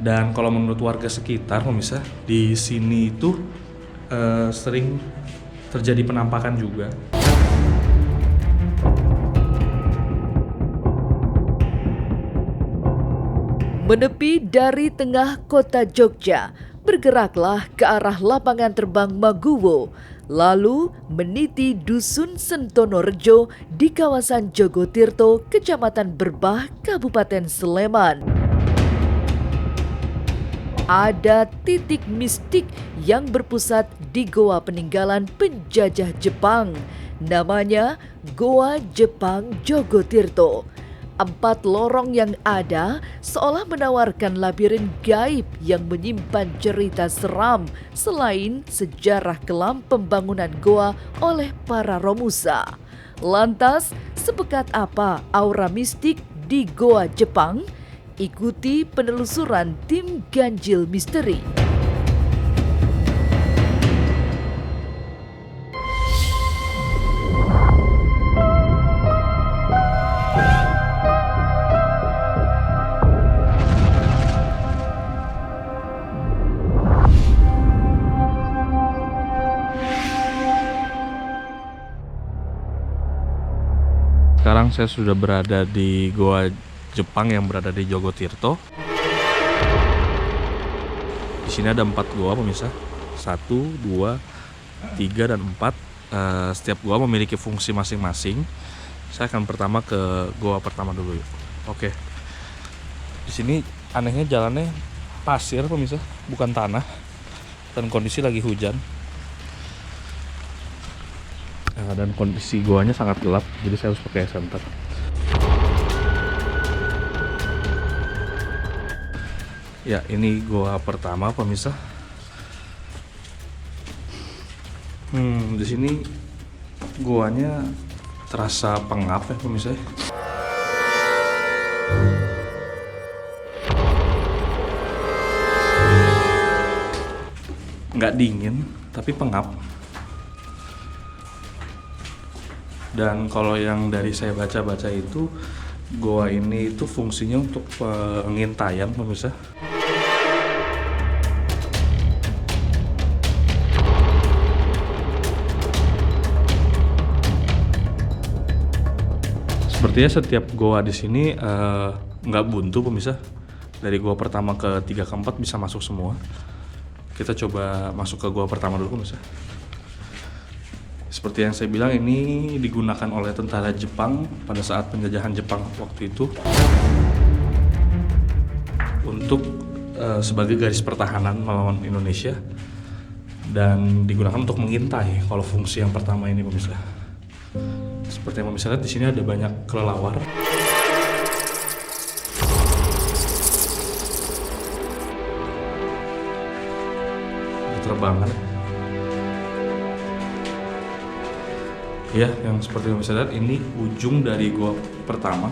Dan kalau menurut warga sekitar pemirsa, di sini itu sering terjadi penampakan juga. Menepi dari tengah kota Jogja, bergeraklah ke arah lapangan terbang Maguwo, lalu meniti Dusun Sentonorejo di kawasan Jogotirto, Kecamatan Berbah, Kabupaten Sleman. Ada titik mistik yang berpusat di goa peninggalan penjajah Jepang. Namanya Goa Jepang Jogotirto. 4 lorong yang ada seolah menawarkan labirin gaib yang menyimpan cerita seram selain sejarah kelam pembangunan goa oleh para Romusa. Lantas, sepekat apa aura mistik di Goa Jepang? Ikuti penelusuran tim Ganjil Misteri. Sekarang saya sudah berada di Goa Jepang yang berada di Jogotirto. Di sini ada 4 goa pemirsa, 1, 2, 3, dan 4. Setiap goa memiliki fungsi masing-masing. Saya akan pertama ke goa pertama dulu. Oke. Di sini anehnya jalannya pasir pemirsa, bukan tanah. Dan kondisi lagi hujan. Dan kondisi goanya sangat gelap, jadi saya harus pakai senter. Ya, ini goa pertama pemirsa. Di sini goanya terasa pengap ya pemirsa. Nggak dingin, tapi pengap. Dan kalau yang dari saya baca-baca itu, goa ini itu fungsinya untuk pengintaian pemirsa. Sepertinya setiap goa di sini nggak buntu pemirsa. Dari goa pertama ke 3 ke 4 bisa masuk semua. Kita coba masuk ke goa pertama dulu pemirsa. Seperti yang saya bilang, ini digunakan oleh tentara Jepang pada saat penjajahan Jepang waktu itu untuk sebagai garis pertahanan melawan Indonesia, dan digunakan untuk mengintai. Kalau fungsi yang pertama ini pemirsa, seperti yang pemirsa lihat di sini ada banyak kelelawar. Terbangan. Ya, yang seperti yang bisa lihat, ini ujung dari goa pertama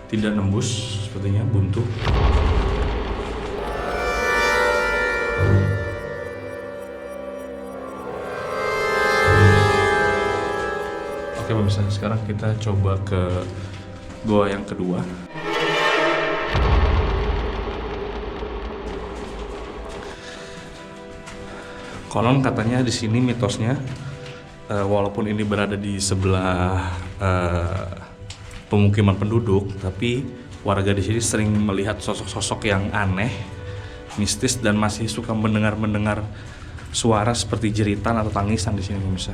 tidak nembus, sepertinya buntu. Oke pemirsa, sekarang kita coba ke goa yang kedua. Konon katanya di sini mitosnya, walaupun ini berada di sebelah pemukiman penduduk, tapi warga di sini sering melihat sosok-sosok yang aneh, mistis, dan masih suka mendengar suara seperti jeritan atau tangisan di sini pemirsa.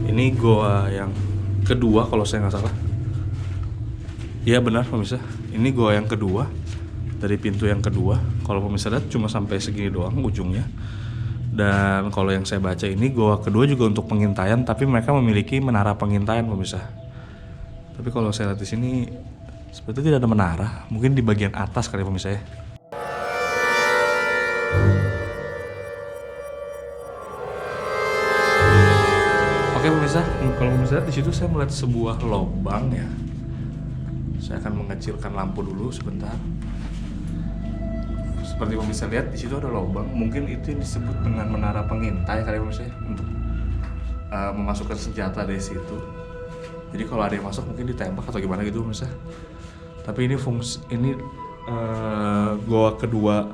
Ini goa yang kedua kalau saya nggak salah. Iya benar pemirsa, ini goa yang kedua dari pintu yang kedua. Kalau pemirsa lihat cuma sampai segini doang ujungnya. Dan kalau yang saya baca ini goa kedua juga untuk pengintaian, tapi mereka memiliki menara pengintaian pemirsa. Tapi kalau saya lihat di sini sepertinya tidak ada menara, mungkin di bagian atas kali pemirsa ya. Oke pemirsa, kalau pemirsa lihat di situ saya melihat sebuah lubang ya. Saya akan mengecilkan lampu dulu sebentar. Seperti pemirsa lihat di situ ada lubang. Mungkin itu yang disebut dengan menara pengintai kali pemirsa. Untuk memasukkan senjata dari situ. Jadi kalau ada yang masuk mungkin ditembak atau gimana gitu misalnya. Tapi ini goa kedua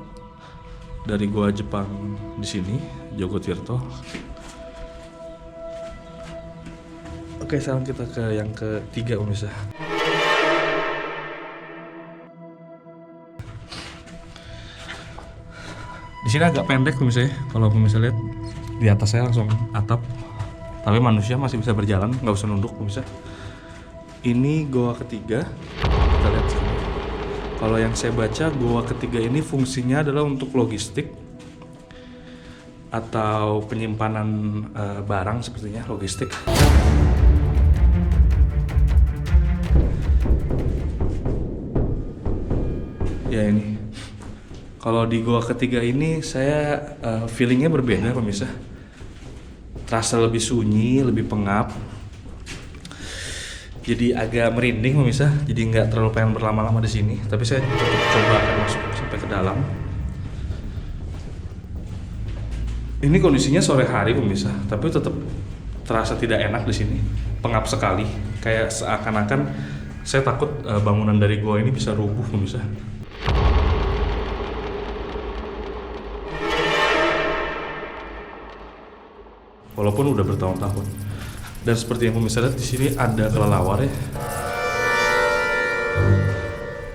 dari goa Jepang di sini, Jogo Tirto. Oke, sekarang kita ke yang ketiga pemirsa. Di sini agak pendek pemirsa ya. Kalau pemirsa lihat di atas saya langsung atap. Tapi manusia masih bisa berjalan, nggak usah nunduk pemirsa. Ini goa ketiga. Kita lihat sini. Kalau yang saya baca, goa ketiga ini fungsinya adalah untuk logistik atau penyimpanan barang sepertinya, logistik. Ya ini. Kalau di goa ketiga ini saya feelingnya berbeda pemirsa. Terasa lebih sunyi, lebih pengap. Jadi agak merinding pemirsa. Jadi nggak terlalu pengen berlama-lama di sini. Tapi saya tetap coba akan masuk sampai ke dalam. Ini kondisinya sore hari pemirsa, tapi tetap terasa tidak enak di sini. Pengap sekali. Kayak seakan-akan saya takut bangunan dari goa ini bisa rubuh pemirsa. Walaupun udah bertahun-tahun. Dan seperti yang pemirsa lihat di sini ada kelelawar ya.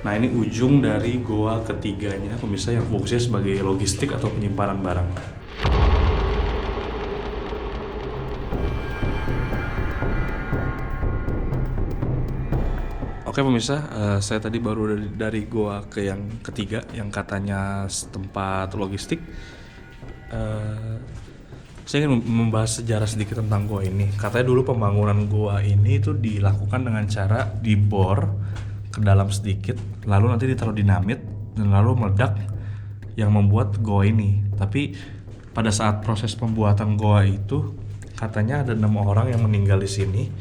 Nah, ini ujung dari goa ketiganya pemirsa yang fungsinya sebagai logistik atau penyimpanan barang. Oke pemirsa, saya tadi baru dari goa ke yang ketiga yang katanya tempat logistik. Saya ingin membahas sejarah sedikit tentang goa ini. Katanya dulu pembangunan goa ini itu dilakukan dengan cara dibor ke dalam sedikit, lalu nanti ditaruh dinamit dan lalu meledak yang membuat goa ini. Tapi pada saat proses pembuatan goa itu katanya ada 6 orang yang meninggal di sini.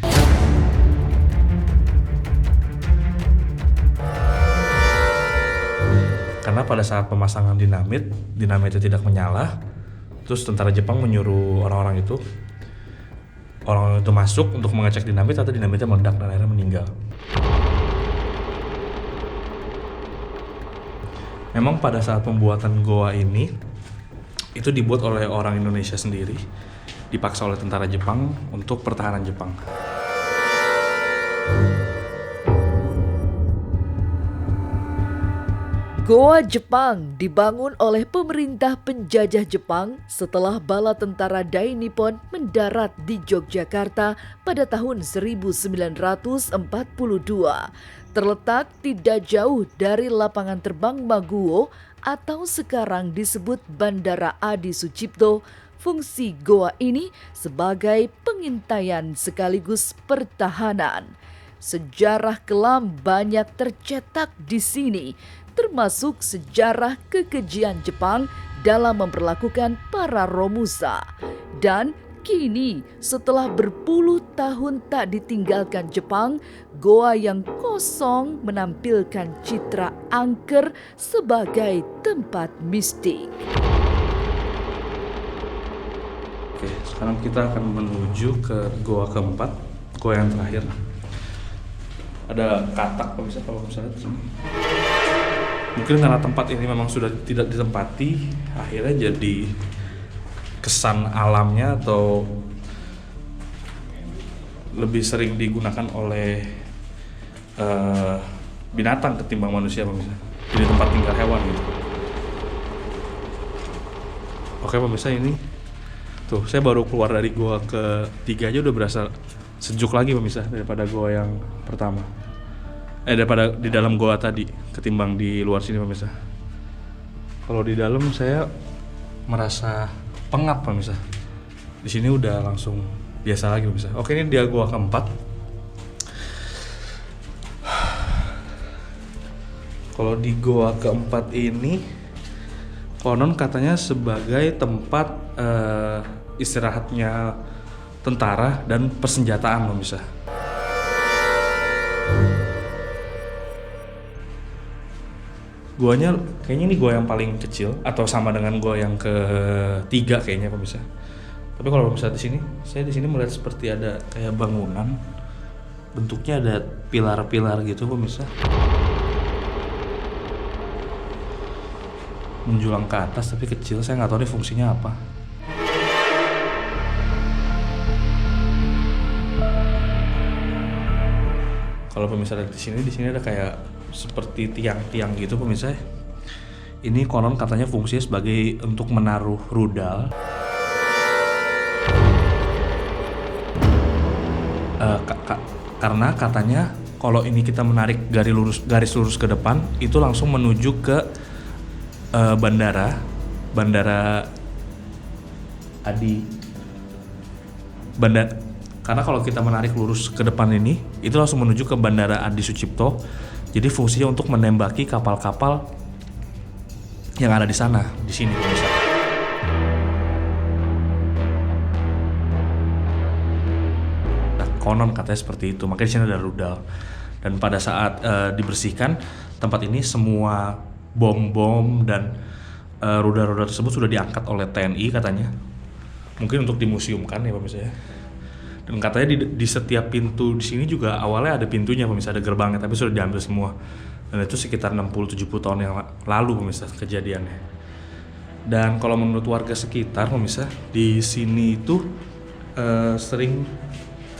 Karena pada saat pemasangan dinamitnya tidak menyala. Terus tentara Jepang menyuruh orang itu masuk untuk mengecek dinamit, atau dinamitnya meledak dan akhirnya meninggal. Memang pada saat pembuatan goa ini itu dibuat oleh orang Indonesia sendiri, dipaksa oleh tentara Jepang untuk pertahanan Jepang. Goa Jepang dibangun oleh pemerintah penjajah Jepang setelah bala tentara Dai Nippon mendarat di Yogyakarta pada tahun 1942. Terletak tidak jauh dari lapangan terbang Maguwo atau sekarang disebut Bandara Adi Sucipto. Fungsi goa ini sebagai pengintaian sekaligus pertahanan. Sejarah kelam banyak tercetak di sini, termasuk sejarah kekejian Jepang dalam memperlakukan para Romusa. Dan kini setelah berpuluh tahun tak ditinggalkan Jepang, goa yang kosong menampilkan citra angker sebagai tempat mistik. Oke, sekarang kita akan menuju ke goa keempat, goa yang terakhir. Ada katak pemirsa kalau misalnya di sini. Mungkin karena tempat ini memang sudah tidak ditempati, akhirnya jadi kesan alamnya atau lebih sering digunakan oleh binatang ketimbang manusia pemirsa. Jadi tempat tinggal hewan gitu. Oke pemirsa, ini tuh saya baru keluar dari goa ketiga aja udah berasa sejuk lagi pemirsa daripada goa yang pertama. Daripada di dalam goa tadi ketimbang di luar sini pemirsa. Kalau di dalam saya merasa pengap pemirsa. Di sini udah langsung biasa lagi pemirsa. Oke, ini dia goa keempat. Kalau di goa keempat ini konon katanya sebagai tempat istirahatnya tentara dan persenjataan pemirsa. Goanya kayaknya ini goa yang paling kecil atau sama dengan goa yang ketiga kayaknya pemirsa. Tapi kalau misalnya saya di sini melihat seperti ada kayak bangunan, bentuknya ada pilar-pilar gitu pemirsa, menjulang ke atas tapi kecil. Saya nggak tahu nih fungsinya apa. Kalau pemirsa lihat di sini ada kayak seperti tiang-tiang gitu pemirsa. Ini konon katanya fungsinya sebagai untuk menaruh rudal. Karena katanya kalau ini kita menarik garis lurus ke depan, itu langsung menuju ke bandara karena kalau kita menarik lurus ke depan ini, itu langsung menuju ke Bandara Adi Sucipto. Jadi fungsinya untuk menembaki kapal-kapal yang ada di sana, di sini pemirsa. Konon katanya seperti itu, makanya di sini ada rudal. Dan pada saat dibersihkan tempat ini, semua bom-bom dan rudal-rudal tersebut sudah diangkat oleh TNI katanya. Mungkin untuk dimuseumkan ya pemirsa ya. Dan katanya di setiap pintu di sini juga awalnya ada pintunya pemirsa, ada gerbangnya, tapi sudah diambil semua. Dan itu sekitar 60-70 tahun yang lalu pemirsa kejadiannya. Dan kalau menurut warga sekitar pemirsa, di sini itu sering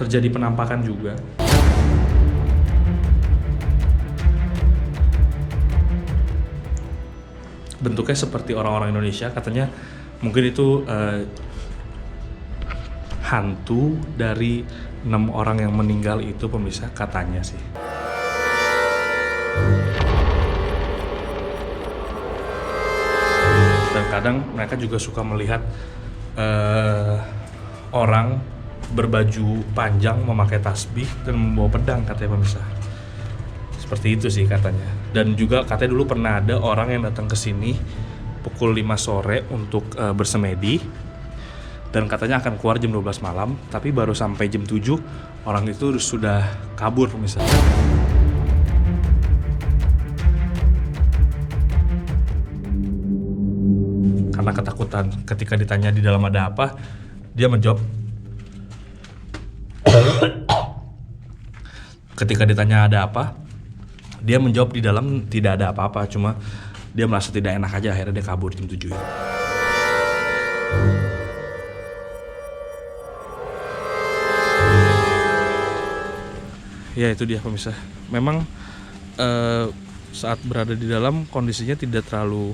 terjadi penampakan juga. Bentuknya seperti orang-orang Indonesia, katanya mungkin itu hantu dari 6 orang yang meninggal itu pemirsa, katanya sih. Dan kadang mereka juga suka melihat orang berbaju panjang memakai tasbih dan membawa pedang katanya pemirsa. Seperti itu sih katanya. Dan juga katanya dulu pernah ada orang yang datang ke sini pukul 5 sore untuk bersemedi. Dan katanya akan keluar jam 12 malam, tapi baru sampai jam 7 orang itu sudah kabur pemirsa. Karena ketakutan, ketika ditanya di dalam ada apa, dia menjawab. Ketika ditanya ada apa, dia menjawab di dalam tidak ada apa-apa, cuma dia merasa tidak enak aja, akhirnya dia kabur jam 7. Ya itu dia pemirsa. Memang saat berada di dalam kondisinya tidak terlalu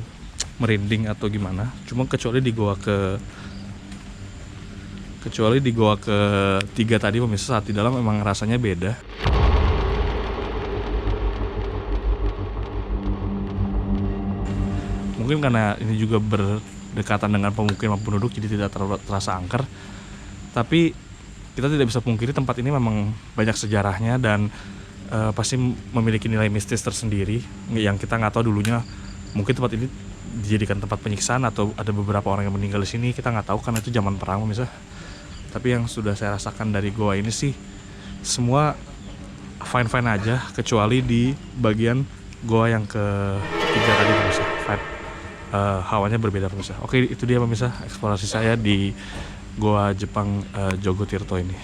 merinding atau gimana. Cuma kecuali di goa ketiga tadi pemirsa, saat di dalam memang rasanya beda. Mungkin karena ini juga berdekatan dengan pemukiman penduduk, jadi tidak terlalu terasa angker. Tapi kita tidak bisa pungkiri tempat ini memang banyak sejarahnya dan pasti memiliki nilai mistis tersendiri yang kita nggak tahu dulunya. Mungkin tempat ini dijadikan tempat penyiksaan atau ada beberapa orang yang meninggal di sini, kita nggak tahu karena itu zaman perang pemirsa. Tapi yang sudah saya rasakan dari goa ini sih semua fine-fine aja, kecuali di bagian goa yang ketiga tadi pemirsa. Hawanya berbeda pemirsa. Oke, itu dia pemirsa eksplorasi saya di Goa Jepang Jogo Tirto ini.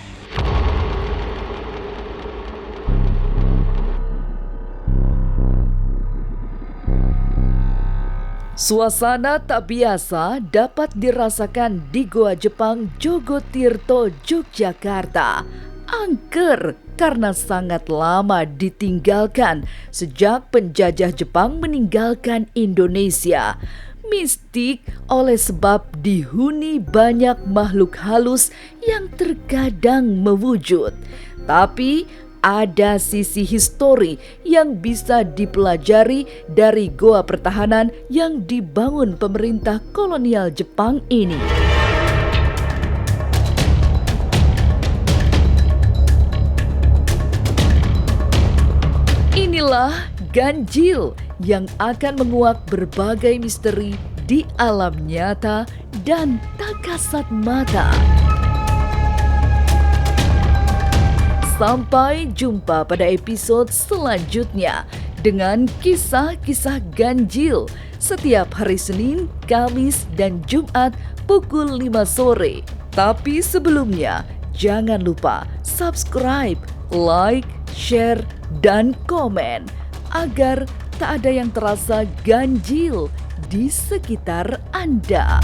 Suasana tak biasa dapat dirasakan di Goa Jepang Jogo Tirto, Yogyakarta. Angker karena sangat lama ditinggalkan sejak penjajah Jepang meninggalkan Indonesia. Mistik oleh sebab dihuni banyak makhluk halus yang terkadang mewujud. Tapi ada sisi histori yang bisa dipelajari dari goa pertahanan yang dibangun pemerintah kolonial Jepang ini. Inilah ganjil yang akan menguak berbagai misteri di alam nyata dan tak kasat mata. Sampai jumpa pada episode selanjutnya dengan kisah-kisah ganjil setiap hari Senin, Kamis, dan Jumat pukul 5 sore Tapi sebelumnya, jangan lupa subscribe, like, share, dan komen agar tak ada yang terasa ganjil di sekitar Anda.